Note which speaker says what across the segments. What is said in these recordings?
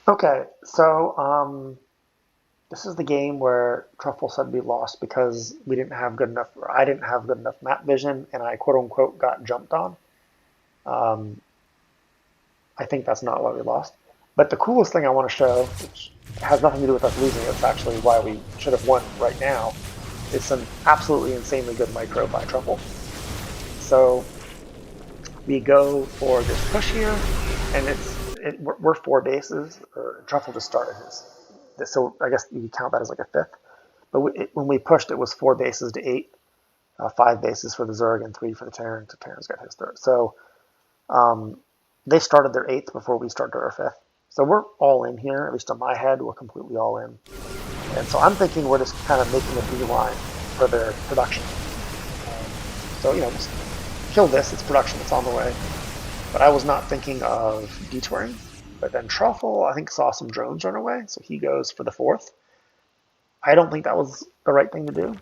Speaker 1: Okay, so this is the game where Truffle said we lost because we didn't have good enough, or I didn't have good enough map vision, and I quote unquote got jumped on. Um, I think that's not why we lost. But the coolest thing I want to show, which has nothing to do with us losing, it's actually why we should have won right now, is some absolutely insanely good micro by Truffle. So we go for this push here, and we're four bases. Or Truffle just started his, so I guess you count that as like a fifth. But when we pushed, it was four bases to eight, five bases for the Zerg and three for the Terran. So Terran's got his third. So um, they started their eighth before we started our fifth. So we're all in here, at least in my head, we're completely all in. And so I'm thinking we're just kind of making a beeline for their production. So, just kill this, it's production, it's on the way. But I was not thinking of detouring. But then Truffle, I think, saw some drones run away, so he goes for the fourth. I don't think that was the right thing to do,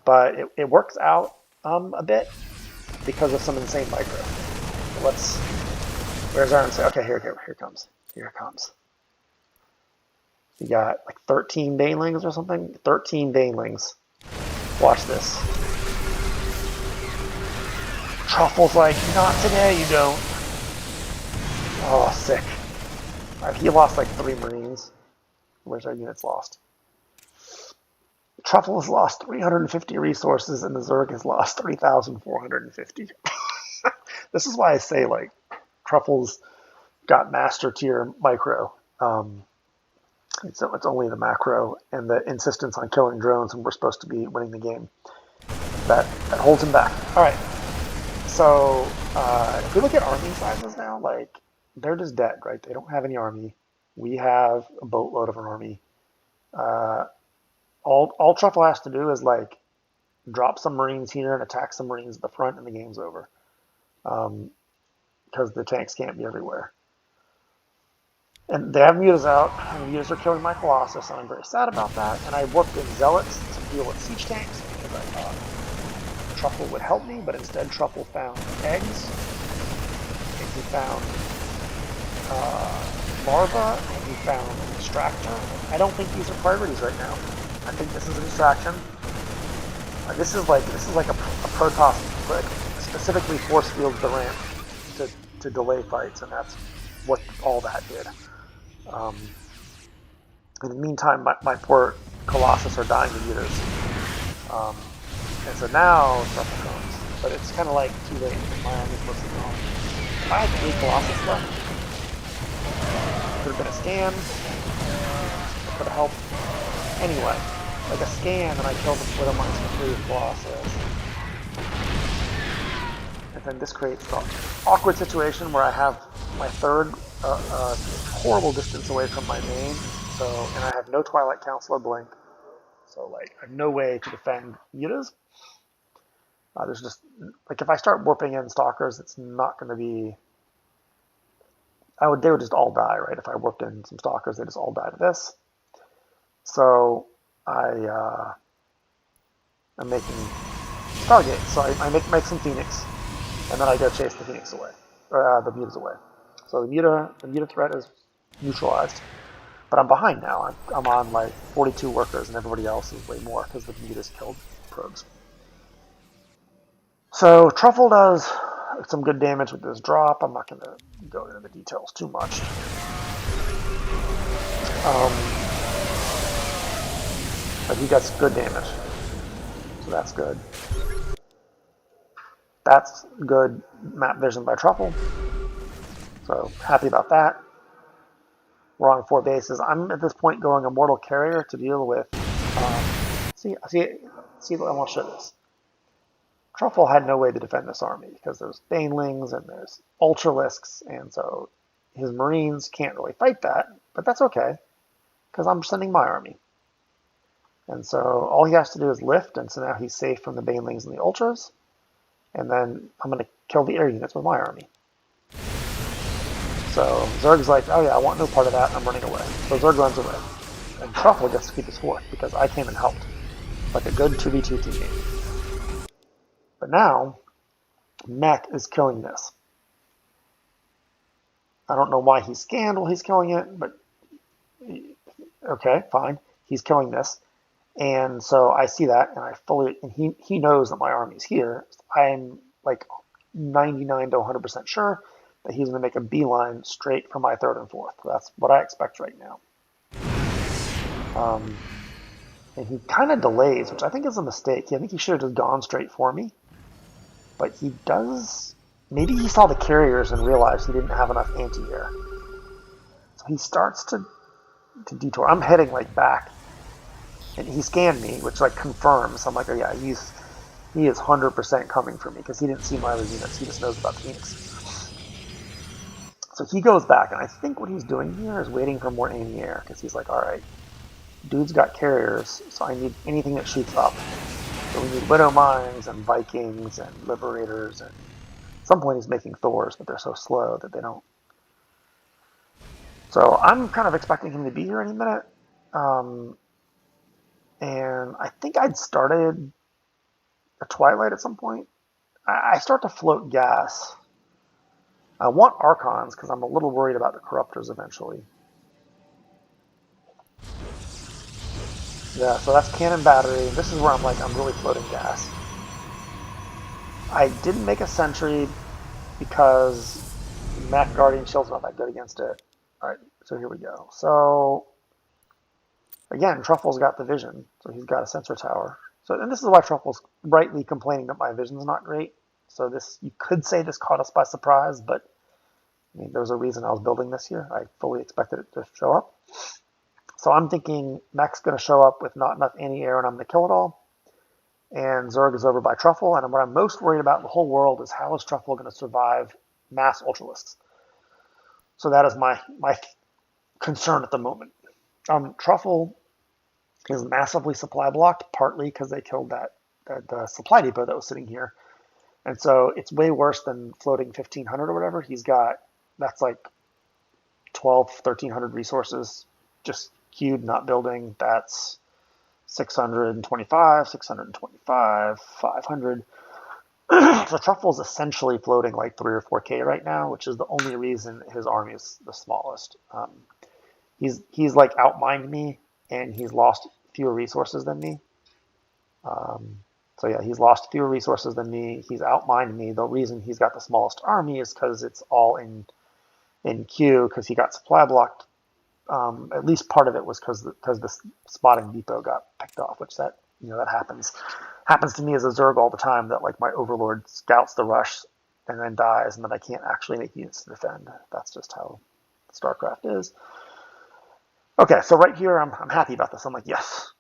Speaker 1: but it works out a bit because of some insane micro. So where's our insane? Okay, here it comes. Here it comes. You got like 13 banelings or something? 13 banelings. Watch this. Truffle's like, not today, you don't. Oh, sick. He lost like 3 Marines. Where's our units lost? Truffle has lost 350 resources, and the Zerg has lost 3,450. This is why I say, like, Truffle's got master tier micro. It's only the macro and the insistence on killing drones when we're supposed to be winning the game that holds him back. All right, so if we look at army sizes now, like, they're just dead, right? They don't have any army. We have a boatload of an army. Uh, all Truffle has to do is like drop some Marines here and attack some Marines at the front, and the game's over. Because the tanks can't be everywhere. And they have mutas out, and the mutas are killing my Colossus, and I'm very sad about that. And I worked in Zealots to deal with siege tanks because I thought Truffle would help me, but instead Truffle found eggs, and he found larva, and he found an extractor. I don't think these are priorities right now. I think this is a distraction. This is like a Protoss like specifically force fields the ramp to delay fights, and that's what all that did. In the meantime, my poor Colossus are dying to mutas. And so now Truffle comes, but it's kind of like too late. My army's mostly gone. If I had 3 Colossus left, could have been a scan. It could have helped. Anyway, like a scan, and I killed the Widow Mines for 3 Colossus. And then this creates the awkward situation where I have my third horrible distance away from my main, and I have no Twilight Counselor blink, so like I have no way to defend mutas. There's just like if I start warping in stalkers, it's not going to be. They would just all die, right? If I warped in some stalkers, they just all die to this. So I'm making Stargate. So I make some Phoenix, and then I go chase the Phoenix away, or the mutas away. So the muta threat is neutralized, but I'm behind now. I'm on like 42 workers, and everybody else is way more because the mutas killed probes. So Truffle does some good damage with this drop. I'm not going to go into the details too much. But he gets good damage, so that's good. That's good map vision by Truffle. So happy about that. We're on 4 bases. I'm at this point going Immortal Carrier to deal with. See, I want to show this. Truffle had no way to defend this army because there's Banelings and there's Ultralisks, and so his Marines can't really fight that, but that's okay because I'm sending my army. And so all he has to do is lift, and so now he's safe from the Banelings and the Ultras, and then I'm going to kill the air units with my army. So Zerg's like, oh yeah, I want no part of that, I'm running away. So Zerg runs away. And Truffle gets to keep his fourth because I came and helped. Like a good 2v2 teammate. But now, Mech is killing this. I don't know why he scanned while he's killing it, but Okay, fine. He's killing this. And so I see that, and and he knows that my army's here. I'm like 99 to 100% sure that he's going to make a beeline straight for my third and fourth. That's what I expect right now. Um, and he kind of delays, which I think is a mistake. I think he should have just gone straight for me, but he does. Maybe he saw the carriers and realized he didn't have enough anti-air. So he starts to detour. I'm heading like back, and he scanned me, which like confirms. I'm like, oh yeah, he is 100% coming for me because he didn't see my other units. He just knows about the Phoenix. So he goes back, and I think what he's doing here is waiting for more anti-air because he's like, all right, dude's got carriers, so I need anything that shoots up. So we need Widow Mines and Vikings and Liberators, and at some point he's making Thors, but they're so slow that they don't. So I'm kind of expecting him to be here any minute. Um, and I think I'd started a Twilight at some point. I start to float gas. I want Archons because I'm a little worried about the Corruptors eventually. Yeah, so that's cannon battery. This is where I'm like, I'm really floating gas. I didn't make a sentry because Mech Guardian Shield's not that good against it. All right, so here we go. So again, Truffle's got the vision, so he's got a sensor tower. So, and this is why Truffle's rightly complaining that my vision's not great. So this, you could say this caught us by surprise, but I mean, there was a reason I was building this here. I fully expected it to show up. So I'm thinking Mech's going to show up with not enough anti-air and I'm going to kill it all. And Zerg is over by Truffle. And what I'm most worried about in the whole world is how is Truffle going to survive mass Ultralisks? So that is my concern at the moment. Truffle is massively supply blocked, partly because they killed that supply depot that was sitting here. And so it's way worse than floating 1,500 or whatever. That's like 12, 1,300 resources just queued, not building. That's 625, 625, 500. So Truffle's essentially floating like 3 or 4K right now, which is the only reason his army is the smallest. He's like outmined me, and he's lost fewer resources than me. So yeah, he's lost fewer resources than me. He's outmined me. The reason he's got the smallest army is because it's all in queue because he got supply blocked. At least part of it was because the spotting depot got picked off, which that happens to me as a Zerg all the time. That like my overlord scouts the rush and then dies, and then I can't actually make units to defend. That's just how StarCraft is. Okay, so right here I'm happy about this. I'm like, yes,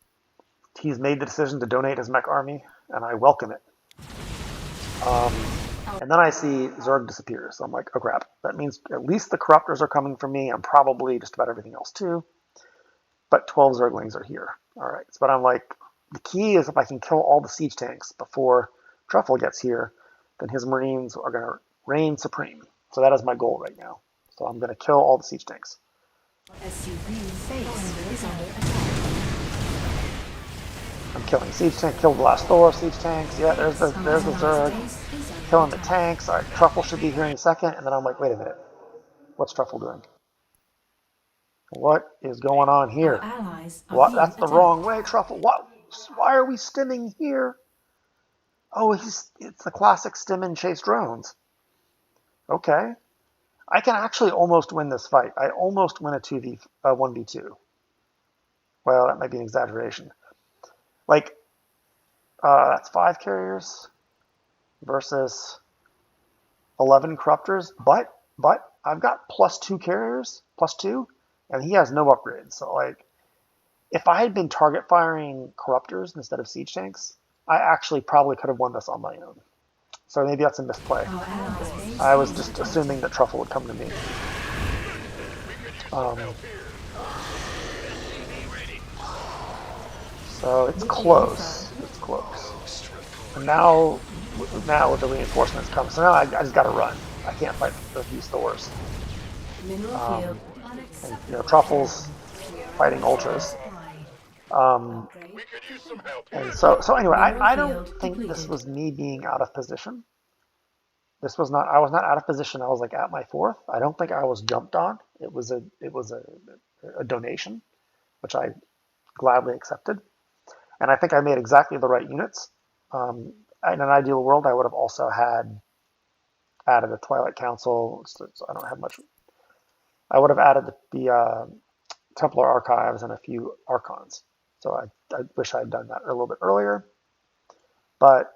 Speaker 1: he's made the decision to donate his mech army, and I welcome it. And then I see Zerg disappears. So I'm like, oh crap. That means at least the Corruptors are coming for me, and probably just about everything else too. But 12 Zerglings are here. All right. But I'm like, the key is if I can kill all the siege tanks before Truffle gets here, then his Marines are going to reign supreme. So that is my goal right now. So I'm going to kill all the siege tanks. I'm killing siege tank. Killed the last Thor siege tanks. Yeah, there's the Zerg. Killing the tanks. All right, Truffle should be here in a second. And then I'm like, wait a minute. What's Truffle doing? What is going on here? What? That's the wrong way, Truffle. What? Why are we stimming here? Oh, it's the classic stim and chase drones. Okay. I can actually almost win this fight. I almost win a 1v2. Well, that might be an exaggeration. Like, that's 5 carriers versus 11 corruptors, but I've got +2 carriers, +2, and he has no upgrades. So like, if I had been target firing corruptors instead of siege tanks, I actually probably could have won this on my own. So maybe that's a misplay. I was just assuming that Truffle would come to me. So it's close. It's close. And now with the reinforcements come, so now I just got to run. I can't fight these Thors. And, Truffle's fighting Ultras. And so anyway, I don't think this was me being out of position. This was not. I was not out of position. I was like at my fourth. I don't think I was jumped on. It was a donation. which I gladly accepted. And I think I made exactly the right units. Um, in an ideal world, I would have also had added a Twilight Council. So I don't have much. I would have added the Templar Archives and a few Archons. So I wish I had done that a little bit earlier. But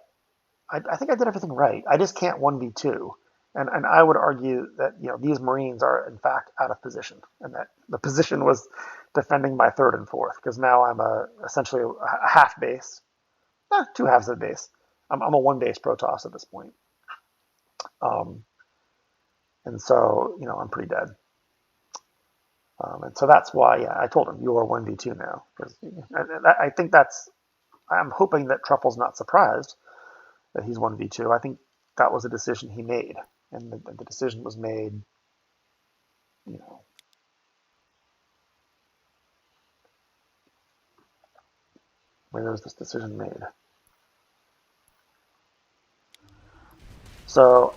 Speaker 1: I think I did everything right. I just can't 1v2. And I would argue that these Marines are in fact out of position, and that the position was defending my third and fourth, because now I'm essentially a half base, two halves of the base. I'm a one base Protoss at this point, um, and so I'm pretty dead. And so that's why, yeah, I told him you're 1v2 now, because I think I'm hoping that Truffle's not surprised that he's 1v2. I think that was a decision he made, and the decision was made, you know, where was this decision made? So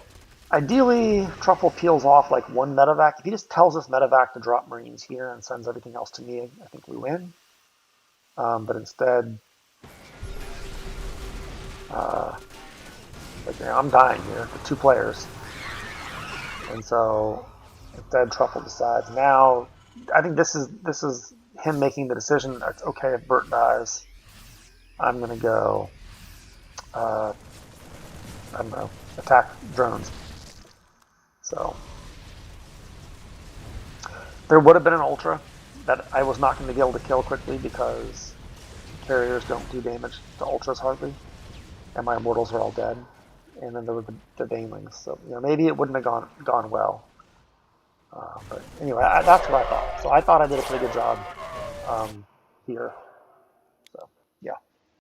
Speaker 1: ideally, Truffle peels off like one medevac. If he just tells us medevac to drop Marines here and sends everything else to me, I think we win. But instead, uh, I'm dying here for two players, and so instead Truffle decides now. I think this is him making the decision. It's okay if Bert dies. I'm gonna go. Uh, I don't know. Attack drones. So there would have been an ultra that I was not going to be able to kill quickly because carriers don't do damage to ultras hardly, and my immortals are all dead. And then there were the banelings, so maybe it wouldn't have gone well. But anyway, that's what I thought. So I thought I did a pretty good job here. So yeah.